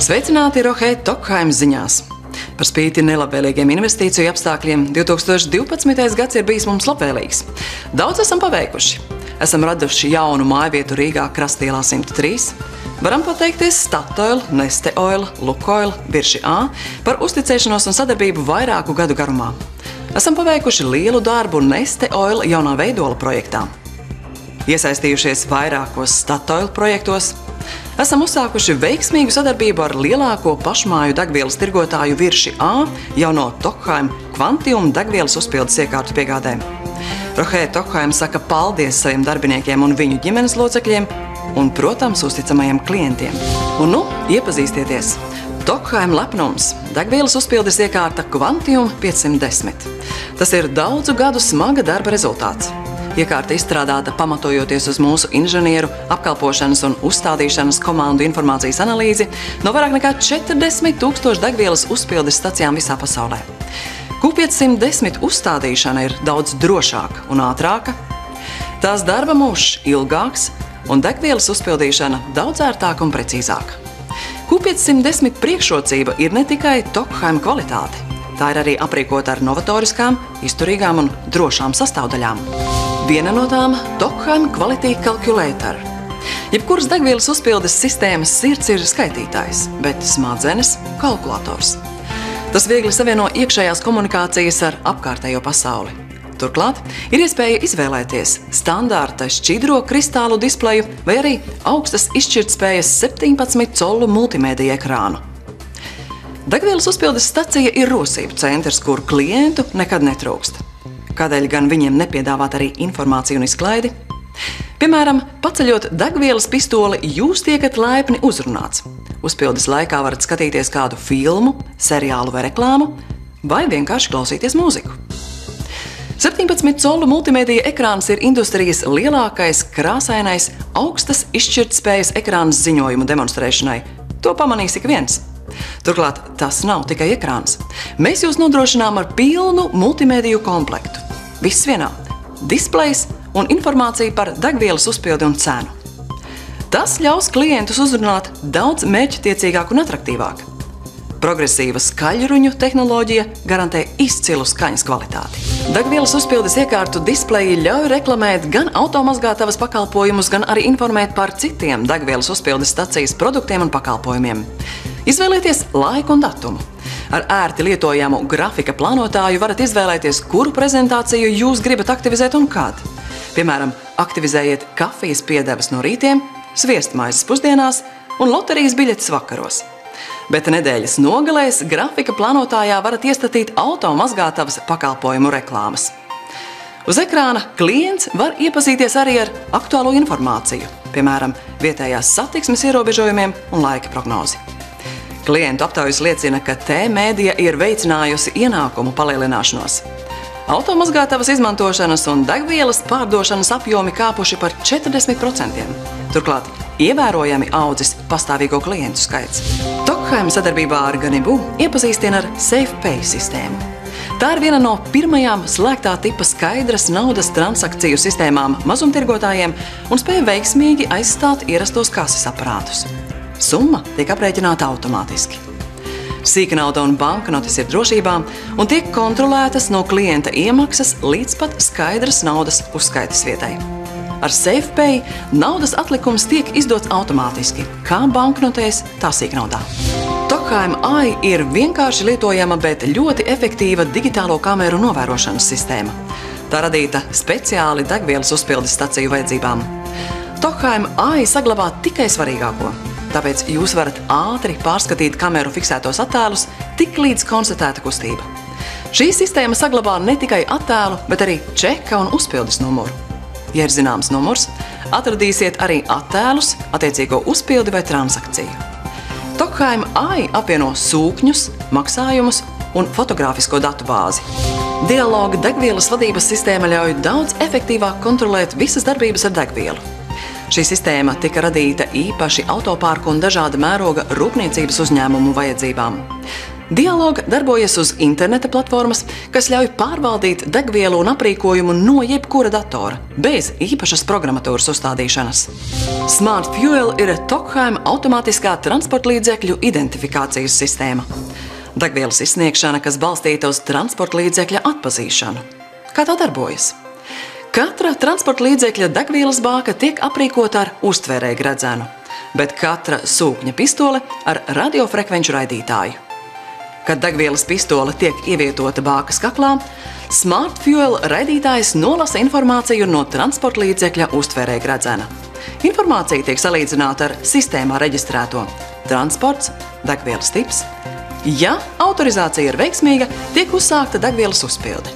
Sveicināti Rohē Tokheim ziņās! Par spīti nelabvēlīgiem investīciju apstākļiem 2012. gads ir bijis mums labvēlīgs. Daudz esam paveikuši. Esam raduši jaunu mājvietu Rīgā Krastielā 103. Varam pateikties Statoil, Neste Oil, Lukoil, Birši A par uzticēšanos un sadarbību vairāku gadu garumā. Esam paveikuši lielu darbu Neste Oil jaunā veidola projektā. Iesaistījušies vairākos Statoil projektos. Esam uzsākuši veiksmīgu sadarbību ar lielāko pašmāju degvielas tirgotāju Birši A jauno Tokheim Quantium degvielas uzpildes iekārtu piegādē. Rohē Tokheim saka paldies saviem darbiniekiem un viņu ģimenes locekļiem un, protams, uzticamajiem klientiem. Un nu, iepazīstieties! Tokheim lepnums – degvielas uzpildes iekārta Quantium 510. Tas ir daudzu gadu smaga darba rezultāts. Iekārta izstrādāta pamatojoties uz mūsu inženieru, apkalpošanas un uzstādīšanas komandu informācijas analīzi no vairāk nekā 40,000 degvielas uzpildes stacijām visā pasaulē. Q510 uzstādīšana ir daudz drošāka un ātrāka, tās darba mūžs ilgāks un degvielas uzpildīšana daudz ērtāka un precīzāka. Q510 priekšrocība ir ne tikai Tokheim kvalitāte, tā ir arī aprīkota ar novatoriskām, izturīgām un drošām sastāvdaļām. Viena no tām – Tokheim Quality Calculator. Jebkuras degvielas uzpildes sistēmas sirds ir skaitītājs, bet smadzenes – kalkulators. Tas viegli savieno iekšējās komunikācijas ar apkārtējo pasauli. Turklāt ir iespēja izvēlēties standarta šķidro kristālu displeju vai arī augstas izšķirtspējas 17 colu multimēdija ekrānu. Degvielas uzpildes stacija ir rosību centrs, kur klientu nekad netrūkst. Kādēļ gan viņiem nepiedāvāt arī informāciju un izklaidi? Piemēram, paceļot degvielas pistoli, jūs tiekat laipni uzrunāts. Uzpildes laikā varat skatīties kādu filmu, seriālu vai reklāmu, vai vienkārši klausīties mūziku. 17 colu multimēdija ekrāns ir industrijas lielākais, krāsainais, augstas izšķirtspējas ekrāns ziņojumu demonstrēšanai. To pamanīs ik viens. Turklāt tas nav tikai ekrāns. Mēs jūs nodrošinām ar pilnu multimēdiju komplektu. Viss vienā – displejs un informācija par degvielas uzpildi un cenu. Tas ļaus klientus uzrunāt daudz mērķtiecīgāk un atraktīvāk. Progresīva skaļruņu tehnoloģija garantē izcilu skaņas kvalitāti. Degvielas uzpildes iekārtu displeji ļauj reklamēt gan automazgātavas pakalpojumus, gan arī informēt par citiem degvielas uzpildes stacijas produktiem un pakalpojumiem. Izvēlieties laiku un datumu. Ar ērti lietojamu grafika plānotāju varat izvēlēties, kuru prezentāciju jūs gribat aktivizēt un kad. Piemēram, aktivizējiet kafijas piedevas no rītiem, sviestmaizes pusdienās un loterijas biļetes vakaros. Bet nedēļas nogalēs grafika plānotājā varat iestatīt automazgātavas pakalpojumu reklāmas. Uz ekrāna klients var iepazīties arī ar aktuālo informāciju, piemēram, vietējās satiksmes ierobežojumiem un laika prognozi. Klientu aptaujas liecina, ka T-mēdija ir veicinājusi ienākumu palielināšanos. Automazgātavas izmantošanas un degvielas pārdošanas apjomi kāpuši par 40%. Turklāt ievērojami audzis pastāvīgo klientu skaits. Tokheim sadarbībā ar Ganibu iepazīstina ar SafePay sistēmu. Tā ir viena no pirmajām slēgtā tipa skaidras naudas transakciju sistēmām mazumtirgotājiem un spēj veiksmīgi aizstāt ierastos kases aparātus. Summa tiek aprēķināta automātiski. Sīka nauda un banknotes ir drošībā un tiek kontrolētas no klienta iemaksas līdz pat skaidras naudas uzskaites vietai. Ar SafePay naudas atlikums tiek izdots automātiski, kā banknotēs, tā sīknaudā. Tokheim AI ir vienkārši lietojama, bet ļoti efektīva digitālo kameru novērošanas sistēma. Tā radīta speciāli degvielas uzpildes staciju vajadzībām. Tokheim AI saglabā tikai svarīgāko. Tāpēc jūs varat ātri pārskatīt kameru fiksētos attēlus, tik līdz konstatēta kustība. Šī sistēma saglabā ne tikai attēlu, bet arī čeka un uzpildes numuru. Ja ir zināms numurs, atradīsiet arī attēlus, attiecīgo uzpildi vai transakciju. Tokheim AI apvieno sūkņus, maksājumus un fotogrāfisko datu bāzi. Dialoga degvielas vadības sistēma ļauj daudz efektīvāk kontrolēt visas darbības ar degvielu. Šī sistēma tika radīta īpaši autoparku un dažāda mēroga rūpniecības uzņēmumu vajadzībām. Dialoga darbojas uz interneta platformas, kas ļauj pārvaldīt degvielu un aprīkojumu no jebkura datora, bez īpašas programmatūras uzstādīšanas. Smart Fuel ir Tokheim automātiskā transporta līdzekļu identifikācijas sistēma. Degvielas izsniegšana, kas balstīta uz transporta līdzekļa atpazīšanu. Kā tā darbojas? Katra transporta līdzekļa degvielas bāka tiek aprīkota ar uztvērēju gredzenu, bet katra sūkņa pistole ar radiofrekvenču raidītāju. Kad degvielas pistole tiek ievietota bākas kaklā, Smart Fuel raidītājs nolasa informāciju no transporta līdzekļa uztvērēja gredzena. Informācija tiek salīdzināta ar sistēmā reģistrēto transports, degvielas tips. Ja autorizācija ir veiksmīga, tiek uzsākta degvielas uzpilde.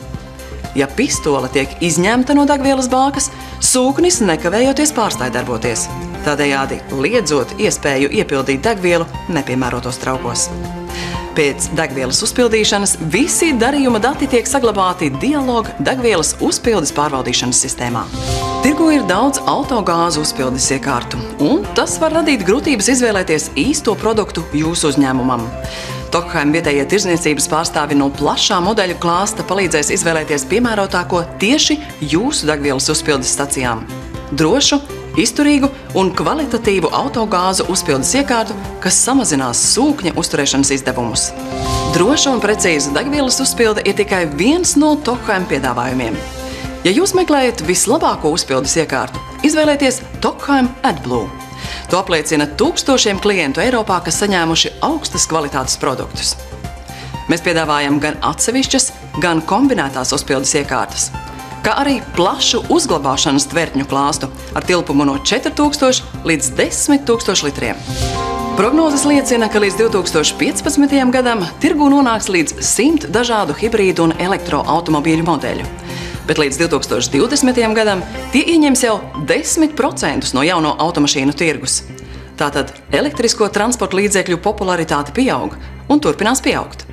Ja pistole tiek izņemta no degvielas bākas, sūknis nekavējoties pārstāj darboties, tādējādi liedzot iespēju iepildīt degvielu nepiemērotos traukos. Pēc degvielas uzpildīšanas visi darījuma dati tiek saglabāti Dialoga degvielas uzpildes pārvaldīšanas sistēmā. Tirgu ir daudz autogāzu uzpildes iekārtu, un tas var radīt grūtības izvēlēties īsto produktu jūsu uzņēmumam. Tokheim vietējie tirdzniecības pārstāvi no plašā modeļu klāsta palīdzēs izvēlēties piemērotāko tieši jūsu degvielas uzpildes stacijām. Drošu, izturīgu un kvalitatīvu autogāzu uzpildes iekārtu, kas samazinās sūkņa uzturēšanas izdevumus. Droša un precīza degvielas uzpilde ir tikai viens no Tokheim piedāvājumiem. Ja jūs meklējat vislabāko uzpildes iekārtu, izvēlēties Tokheim AdBlue. To apliecina tūkstošiem klientu Eiropā, kas saņēmuši augstas kvalitātes produktus. Mēs piedāvājam gan atsevišķas, gan kombinētās uzpildes iekārtas, kā arī plašu uzglabāšanas tvertņu klāstu ar tilpumu no 4000 līdz 10 000 litriem. Prognozes liecina, ka līdz 2015. gadam tirgū nonāks līdz 100 dažādu hibrīdu un elektroautomobīļu modeļu. Bet līdz 2020. gadam tie ieņems jau 10% no jauno automašīnu tirgus. Tātad elektrisko transporta līdzekļu popularitāte pieaug un turpinās pieaugt.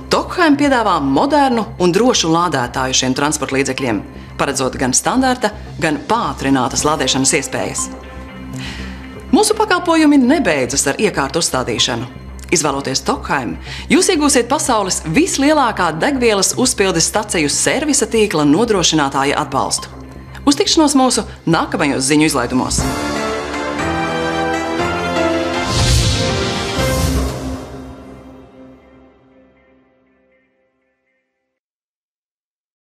Tokheim piedāvā modernu un drošu lādētāju šiem transporta līdzekļiem, paredzot gan standarta, gan pātrinātas lādēšanas iespējas. Mūsu pakalpojumi nebeidzas ar iekārtu uzstādīšanu. Izvēloties Tokheim, jūs iegūsiet pasaules vislielākā degvielas uzpildes staciju servisa tīkla nodrošinātāja atbalstu. Uz tikšanos mūsu nākamajos ziņu izlaidumos!